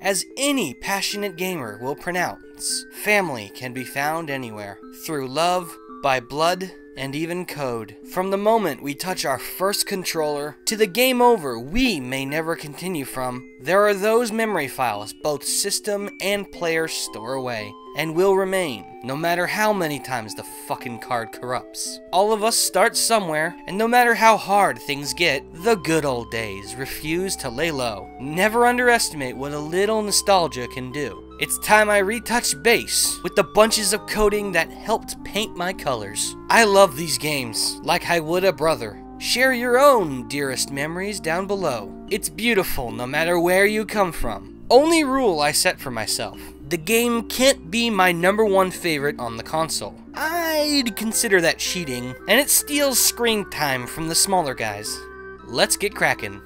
As any passionate gamer will pronounce, family can be found anywhere. Through love, by blood, and even code. From the moment we touch our first controller, to the game over we may never continue from, there are those memory files both system and player store away, and will remain, no matter how many times the fucking card corrupts. All of us start somewhere, and no matter how hard things get, the good old days refuse to lay low. Never underestimate what a little nostalgia can do. It's time I retouch base with the bunches of coding that helped paint my colors. I love these games, like I would a brother. Share your own dearest memories down below. It's beautiful no matter where you come from. Only rule I set for myself: the game can't be my #1 favorite on the console. I'd consider that cheating, and it steals screen time from the smaller guys. Let's get cracking.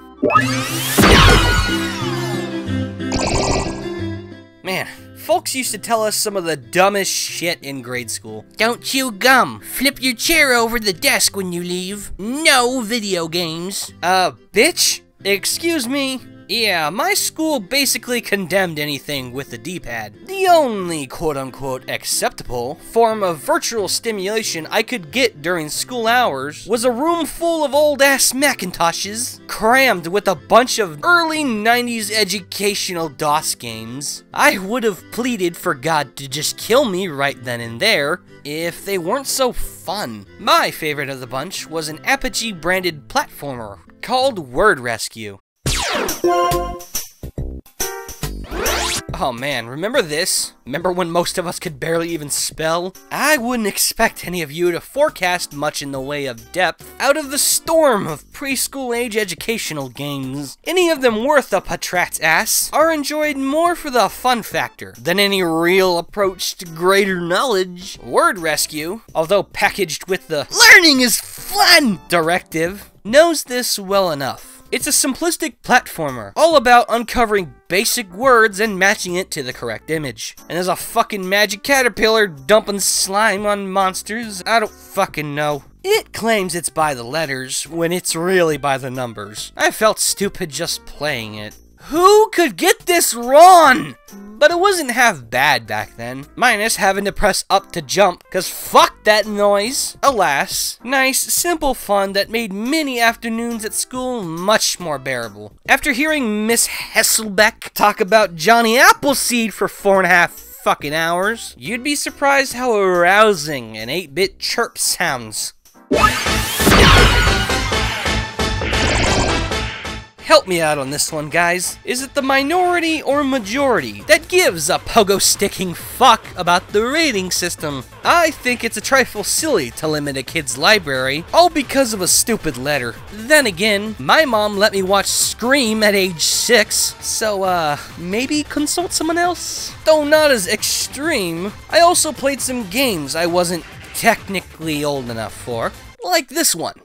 Man, folks used to tell us some of the dumbest shit in grade school. Don't chew gum. Flip your chair over the desk when you leave. No video games. Bitch? Excuse me? Yeah, my school basically condemned anything with the D-pad. The only quote-unquote acceptable form of virtual stimulation I could get during school hours was a room full of old-ass Macintoshes, crammed with a bunch of early 90s educational DOS games. I would have pleaded for God to just kill me right then and there if they weren't so fun. My favorite of the bunch was an Apogee-branded platformer called Word Rescue. Oh man, remember this? Remember when most of us could barely even spell? I wouldn't expect any of you to forecast much in the way of depth out of the storm of preschool age educational games. Any of them worth a patrat's ass are enjoyed more for the fun factor than any real approach to greater knowledge. Word Rescue, although packaged with the "learning is fun" directive, knows this well enough. It's a simplistic platformer, all about uncovering basic words and matching it to the correct image. And there's a fucking magic caterpillar dumping slime on monsters. I don't fucking know. It claims it's by the letters, when it's really by the numbers. I felt stupid just playing it. Who could get this wrong? But it wasn't half bad back then, minus having to press up to jump, cause fuck that noise. Alas, nice, simple fun that made many afternoons at school much more bearable. After hearing Miss Hesselbeck talk about Johnny Appleseed for 4.5 fucking hours, you'd be surprised how arousing an 8-bit chirp sounds. Help me out on this one, guys. Is it the minority or majority that gives a pogo-sticking fuck about the rating system? I think it's a trifle silly to limit a kid's library, all because of a stupid letter. Then again, my mom let me watch Scream at age 6, so maybe consult someone else? Though not as extreme, I also played some games I wasn't technically old enough for, like this one.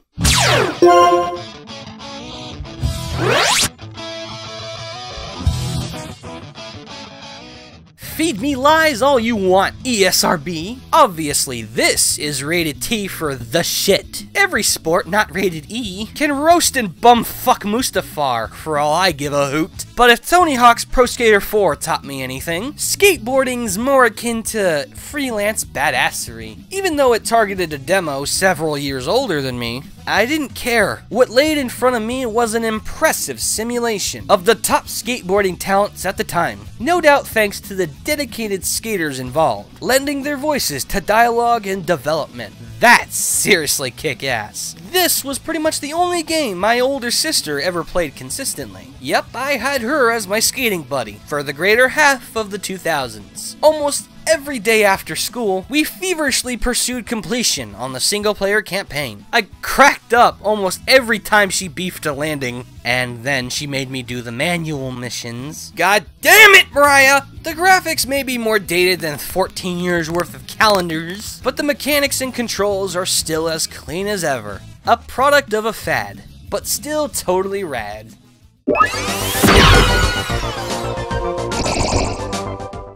Feed me lies all you want, ESRB. Obviously, this is rated T for the shit. Every sport not rated E can roast and bumfuck Mustafar for all I give a hoot. But if Tony Hawk's Pro Skater 4 taught me anything, skateboarding's more akin to freelance badassery. Even though it targeted a demo several years older than me, I didn't care. What laid in front of me was an impressive simulation of the top skateboarding talents at the time. No doubt thanks to the dedicated skaters involved, lending their voices to dialogue and development. That's seriously kick-ass. This was pretty much the only game my older sister ever played consistently. Yep, I had her as my skating buddy for the greater half of the 2000s. Almost every day after school, we feverishly pursued completion on the single-player campaign. I cracked up almost every time she beefed a landing, and then she made me do the manual missions. God damn it, Mariah! The graphics may be more dated than 14 years worth of calendars, but the mechanics and controls are still as clean as ever. A product of a fad, but still totally rad.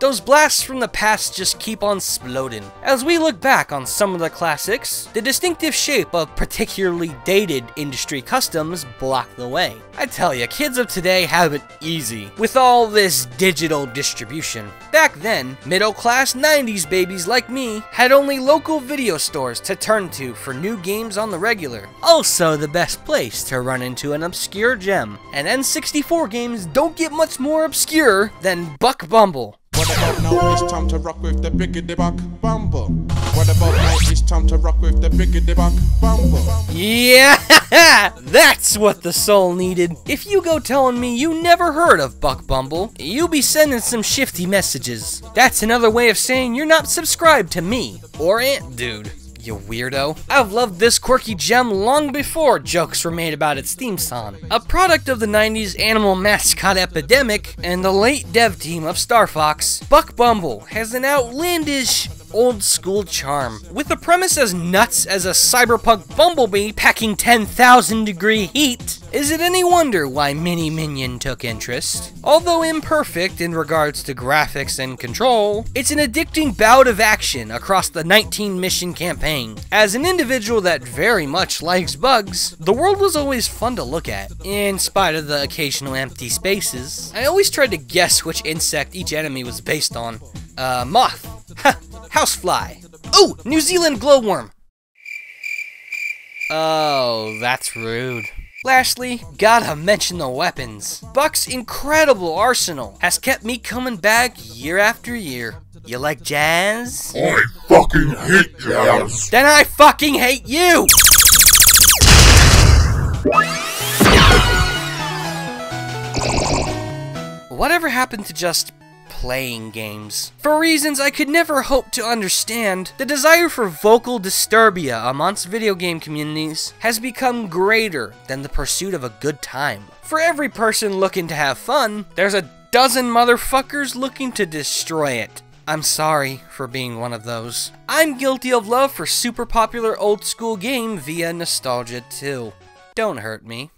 Those blasts from the past just keep on sploding. As we look back on some of the classics, the distinctive shape of particularly dated industry customs block the way. I tell ya, kids of today have it easy with all this digital distribution. Back then, middle-class 90s babies like me had only local video stores to turn to for new games on the regular. Also the best place to run into an obscure gem. And N64 games don't get much more obscure than Buck Bumble. What about now? It's time to rock with the biggity Buck Bumble. What about now? It's time to rock with the biggity Buck Bumble. Yeah, that's what the soul needed. If you go telling me you never heard of Buck Bumble, you'll be sending some shifty messages. That's another way of saying you're not subscribed to me or Ant Dude. You weirdo. I've loved this quirky gem long before jokes were made about its theme song. A product of the 90s animal mascot epidemic and the late dev team of Star Fox, Buck Bumble has an outlandish, old-school charm. With a premise as nuts as a cyberpunk bumblebee packing 10,000-degree heat, is it any wonder why Minion took interest? Although imperfect in regards to graphics and control, it's an addicting bout of action across the 19-mission campaign. As an individual that very much likes bugs, the world was always fun to look at. In spite of the occasional empty spaces, I always tried to guess which insect each enemy was based on. Moth. Ha! Housefly. Oh, New Zealand glowworm. Oh, that's rude. Lastly, gotta mention the weapons. Buck's incredible arsenal has kept me coming back year after year. You like jazz? I fucking hate jazz. Then I fucking hate you! Whatever happened to just playing games? For reasons I could never hope to understand, the desire for vocal disturbia amongst video game communities has become greater than the pursuit of a good time. For every person looking to have fun, there's a dozen motherfuckers looking to destroy it. I'm sorry for being one of those. I'm guilty of love for super popular old school game via nostalgia too. Don't hurt me.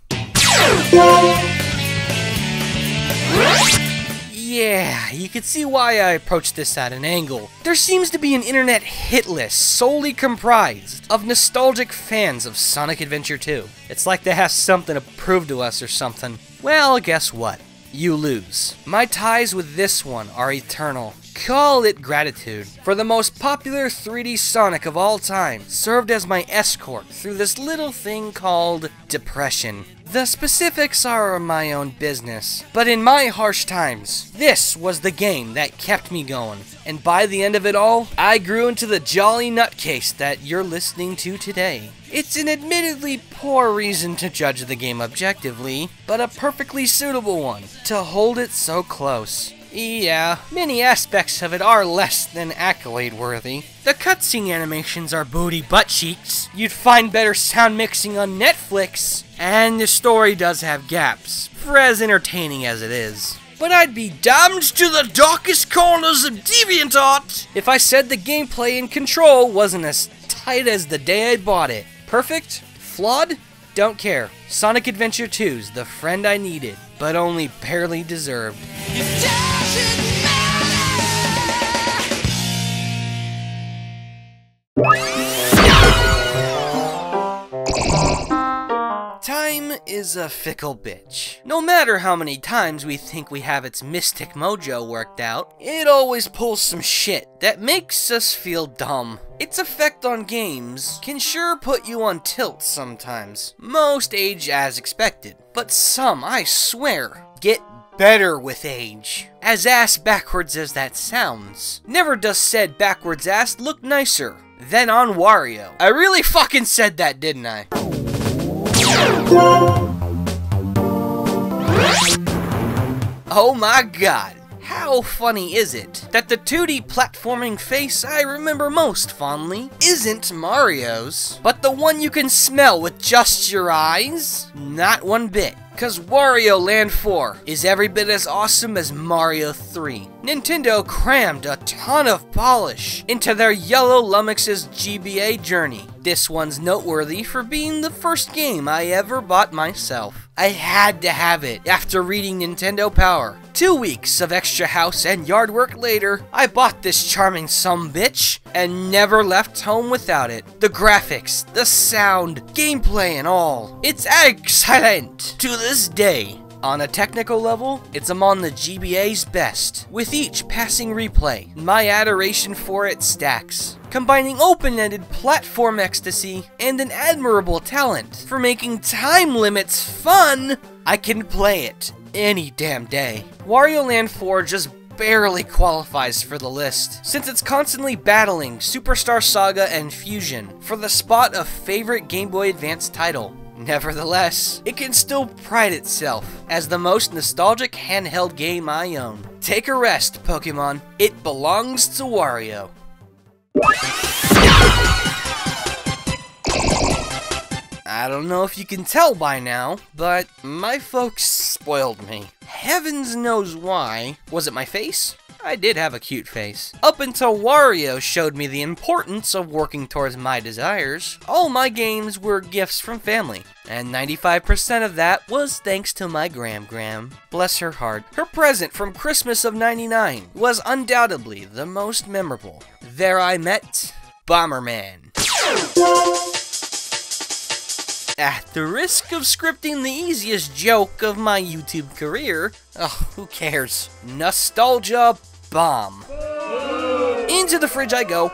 Yeah, you can see why I approached this at an angle. There seems to be an internet hit list solely comprised of nostalgic fans of Sonic Adventure 2. It's like they have something to prove to us or something. Well, guess what? You lose. My ties with this one are eternal. Call it gratitude. For the most popular 3D Sonic of all time, served as my escort through this little thing called depression. The specifics are my own business, but in my harsh times, this was the game that kept me going. And by the end of it all, I grew into the jolly nutcase that you're listening to today. It's an admittedly poor reason to judge the game objectively, but a perfectly suitable one to hold it so close. Yeah, many aspects of it are less than accolade worthy. The cutscene animations are booty butt cheeks. You'd find better sound mixing on Netflix. And the story does have gaps, for as entertaining as it is. But I'd be damned to the darkest corners of DeviantArt if I said the gameplay and control wasn't as tight as the day I bought it. Perfect? Flawed? Don't care. Sonic Adventure 2's the friend I needed, but only barely deserved. Time is a fickle bitch. No matter how many times we think we have its mystic mojo worked out, it always pulls some shit that makes us feel dumb. Its effect on games can sure put you on tilt sometimes. Most age as expected, but some, I swear, get better with age. As ass backwards as that sounds, never does said backwards ass look nicer than on Wario. I really fucking said that, didn't I? Oh my god, how funny is it that the 2D platforming face I remember most fondly isn't Mario's, but the one you can smell with just your eyes? Not one bit. Cause Wario Land 4 is every bit as awesome as Mario 3. Nintendo crammed a ton of polish into their yellow lummox's Gba Journey. This one's noteworthy for being the first game I ever bought myself. I had to have it after reading Nintendo Power. 2 weeks of extra house and yard work later, I bought this charming sumbitch and never left home without it. The graphics, the sound, gameplay and all. It's excellent to this day. On a technical level, it's among the GBA's best. With each passing replay, my adoration for it stacks, combining open-ended platform ecstasy and an admirable talent for making time limits fun. I can play it any damn day. Wario Land 4 just barely qualifies for the list, since it's constantly battling Superstar Saga and Fusion for the spot of favorite Game Boy Advance title. Nevertheless, it can still pride itself as the most nostalgic handheld game I own. Take a rest, Pokemon. It belongs to Wario. I don't know if you can tell by now, but my folks spoiled me. Heavens knows why. Was it my face? I did have a cute face. Up until Wario showed me the importance of working towards my desires, all my games were gifts from family, and 95% of that was thanks to my Gram. Bless her heart. Her present from Christmas of '99 was undoubtedly the most memorable. There I met Bomberman. At the risk of scripting the easiest joke of my YouTube career, who cares? Nostalgia bomb. Into the fridge I go.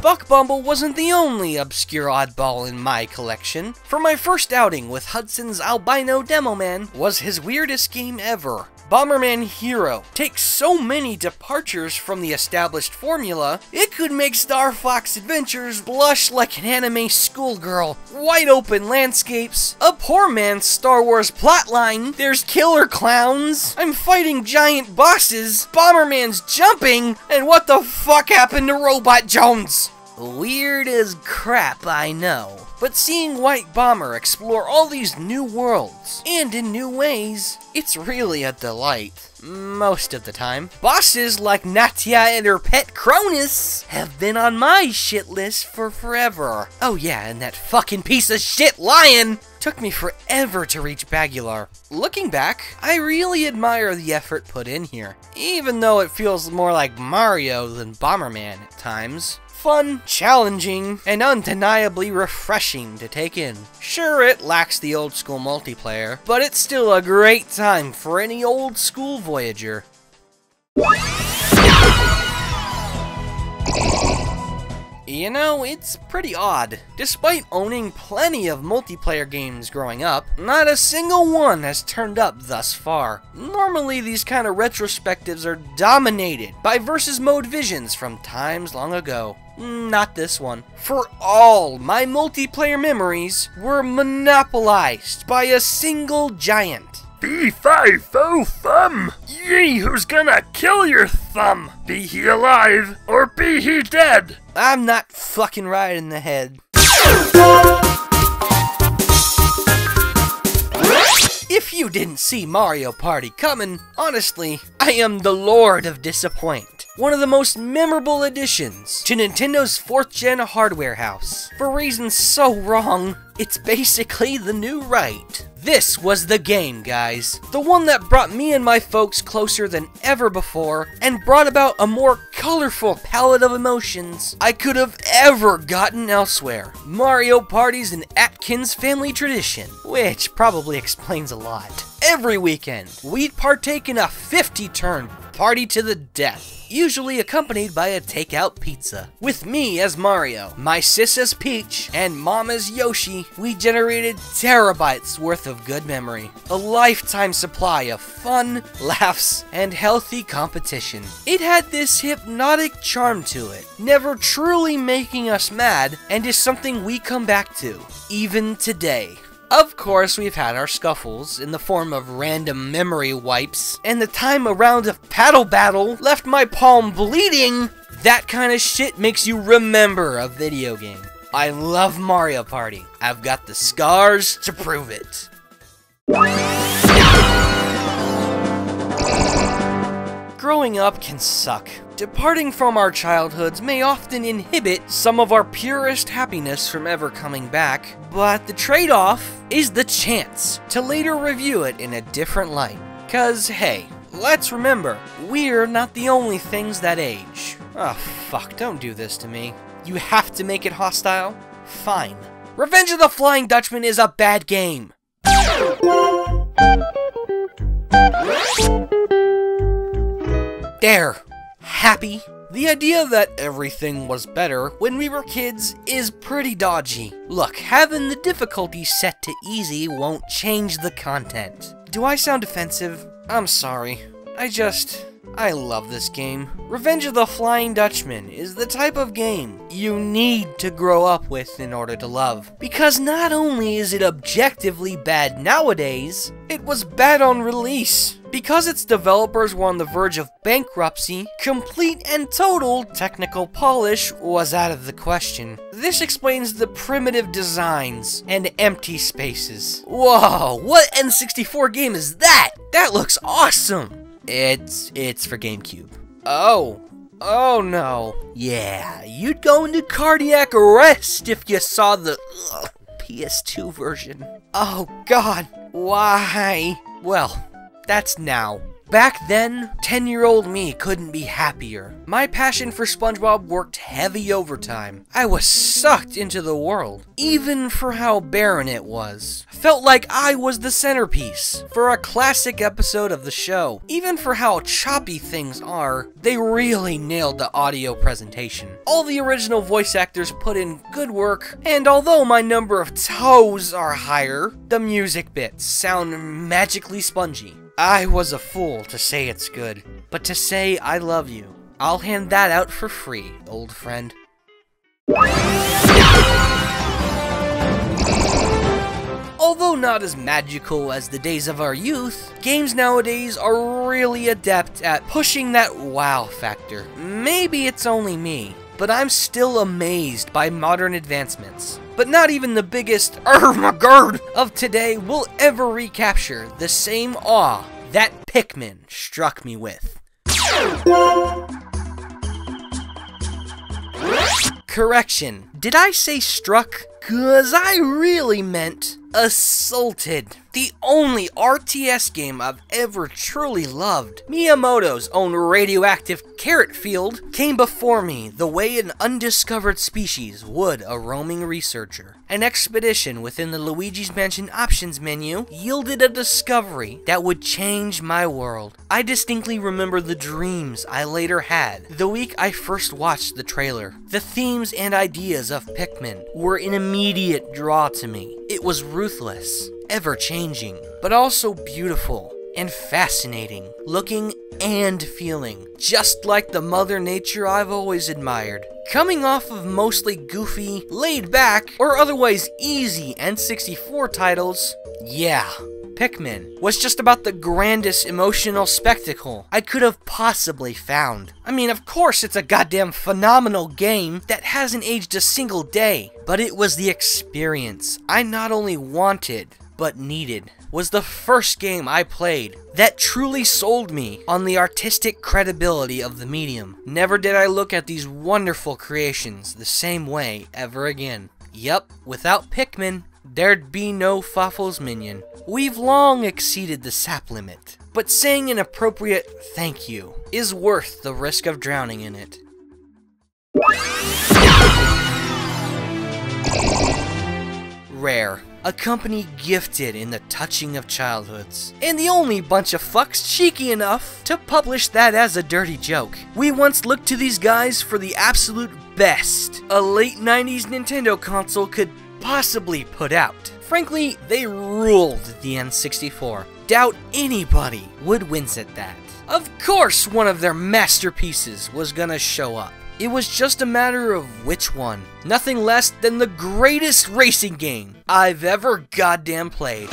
Buck Bumble wasn't the only obscure oddball in my collection, for my first outing with Hudson's Albino Demoman was his weirdest game ever. Bomberman Hero takes so many departures from the established formula, it could make Star Fox Adventures blush like an anime schoolgirl. Wide open landscapes, a poor man's Star Wars plotline, there's killer clowns, I'm fighting giant bosses, Bomberman's jumping, and what the fuck happened to Robot Jones? Weird as crap, I know, but seeing White Bomber explore all these new worlds, and in new ways, it's really a delight. Most of the time. Bosses like Natia and her pet Cronus have been on my shit list for forever. Oh yeah, and that fucking piece of shit lion! Took me forever to reach Bagular. Looking back, I really admire the effort put in here, even though it feels more like Mario than Bomberman at times. Fun, challenging, and undeniably refreshing to take in. Sure, it lacks the old school multiplayer, but it's still a great time for any old school Voyager. You know, it's pretty odd. Despite owning plenty of multiplayer games growing up, not a single one has turned up thus far. Normally, these kind of retrospectives are dominated by versus mode visions from times long ago. Not this one. For all my multiplayer memories were monopolized by a single giant. B5O thumb! Ye who's gonna kill your thumb? Be he alive or be he dead? I'm not fucking right in the head. If you didn't see Mario Party coming, honestly, I am the Lord of Disappoint. One of the most memorable additions to Nintendo's 4th gen hardware house. For reasons so wrong, it's basically the new right. This was the game, guys. The one that brought me and my folks closer than ever before, and brought about a more colorful palette of emotions I could have ever gotten elsewhere. Mario Party's an Atkins family tradition, which probably explains a lot. Every weekend, we'd partake in a 50-turn party to the death, usually accompanied by a takeout pizza. With me as Mario, my sis as Peach, and mom as Yoshi, we generated terabytes worth of good memory. A lifetime supply of fun, laughs, and healthy competition. It had this hypnotic charm to it, never truly making us mad, and is something we come back to, even today. Of course, we've had our scuffles in the form of random memory wipes, and the time a round of paddle battle left my palm bleeding. That kind of shit makes you remember a video game. I love Mario Party. I've got the scars to prove it. Growing up can suck. Departing from our childhoods may often inhibit some of our purest happiness from ever coming back, but the trade-off is the chance to later review it in a different light. Cause hey, let's remember, we're not the only things that age. Oh fuck, don't do this to me. You have to make it hostile? Fine. Revenge of the Flying Dutchman is a bad game. There. Happy? The idea that everything was better when we were kids is pretty dodgy. Look, having the difficulty set to easy won't change the content. Do I sound offensive? I'm sorry. I love this game. Revenge of the Flying Dutchman is the type of game you need to grow up with in order to love. Because not only is it objectively bad nowadays, it was bad on release. Because its developers were on the verge of bankruptcy, complete and total technical polish was out of the question. This explains the primitive designs and empty spaces. Whoa, what N64 game is that? That looks awesome! It's for GameCube. Oh no. Yeah, you'd go into cardiac arrest if you saw the PS2 version. Oh god, why? Well, that's now. Back then, 10-year-old me couldn't be happier. My passion for SpongeBob worked heavy overtime. I was sucked into the world, even for how barren it was. Felt like I was the centerpiece for a classic episode of the show. Even for how choppy things are, they really nailed the audio presentation. All the original voice actors put in good work, and although my number of toes are higher, the music bits sound magically spongy. I was a fool to say it's good, but to say I love you, I'll hand that out for free, old friend. Although not as magical as the days of our youth, games nowadays are really adept at pushing that wow factor. Maybe it's only me, but I'm still amazed by modern advancements. But not even the biggest "oh my god" of today will ever recapture the same awe that Pikmin struck me with. Correction, did I say struck? 'Cause I really meant assaulted. The only RTS game I've ever truly loved. Miyamoto's own radioactive carrot field came before me the way an undiscovered species would a roaming researcher. An expedition within the Luigi's Mansion options menu yielded a discovery that would change my world. I distinctly remember the dreams I later had the week I first watched the trailer. The themes and ideas of Pikmin were an immediate draw to me. It was ruthless, ever-changing, but also beautiful and fascinating, looking and feeling, just like the Mother Nature I've always admired. Coming off of mostly goofy, laid-back, or otherwise easy N64 titles, yeah, Pikmin was just about the grandest emotional spectacle I could have possibly found. I mean, of course it's a goddamn phenomenal game that hasn't aged a single day, but it was the experience I not only wanted, but needed. Was the first game I played that truly sold me on the artistic credibility of the medium. Never did I look at these wonderful creations the same way ever again. Yup, without Pikmin, there'd be no Fawful's Minion. We've long exceeded the sap limit, but saying an appropriate thank you is worth the risk of drowning in it. Rare. A company gifted in the touching of childhoods, and the only bunch of fucks cheeky enough to publish that as a dirty joke. We once looked to these guys for the absolute best a late 90s Nintendo console could possibly put out. Frankly, they ruled the N64. Doubt anybody would wince at that. Of course one of their masterpieces was gonna show up. It was just a matter of which one. Nothing less than the greatest racing game I've ever goddamn played.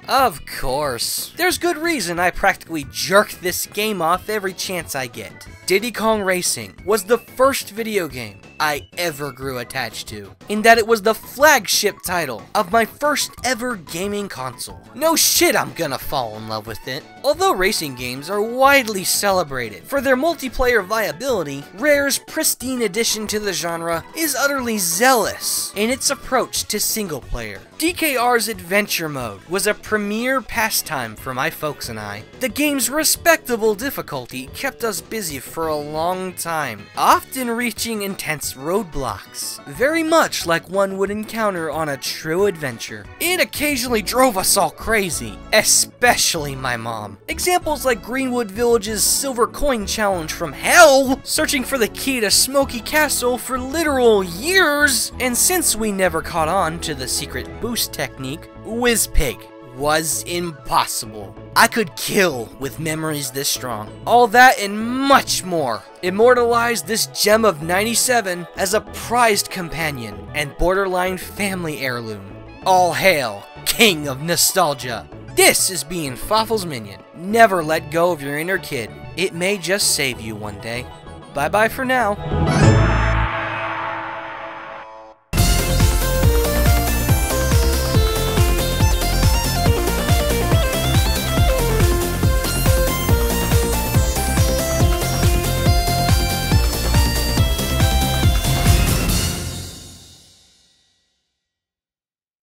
Of course. There's good reason I practically jerk this game off every chance I get. Diddy Kong Racing was the first video game I ever grew attached to, in that it was the flagship title of my first ever gaming console. No shit, I'm gonna fall in love with it. Although racing games are widely celebrated for their multiplayer viability, Rare's pristine addition to the genre is utterly zealous in its approach to single player. DKR's Adventure Mode was a premier pastime for my folks and I. The game's respectable difficulty kept us busy for a long time, often reaching intense roadblocks, very much like one would encounter on a true adventure. It occasionally drove us all crazy, especially my mom. Examples like Greenwood Village's Silver Coin Challenge from hell, searching for the key to Smoky Castle for literal years, and since we never caught on to the secret boost technique, WizPig was impossible. I could kill with memories this strong. All that and much more immortalized this gem of 97 as a prized companion and borderline family heirloom. All hail, King of Nostalgia. This is being Fawful's Minion. Never let go of your inner kid. It may just save you one day. Bye bye for now.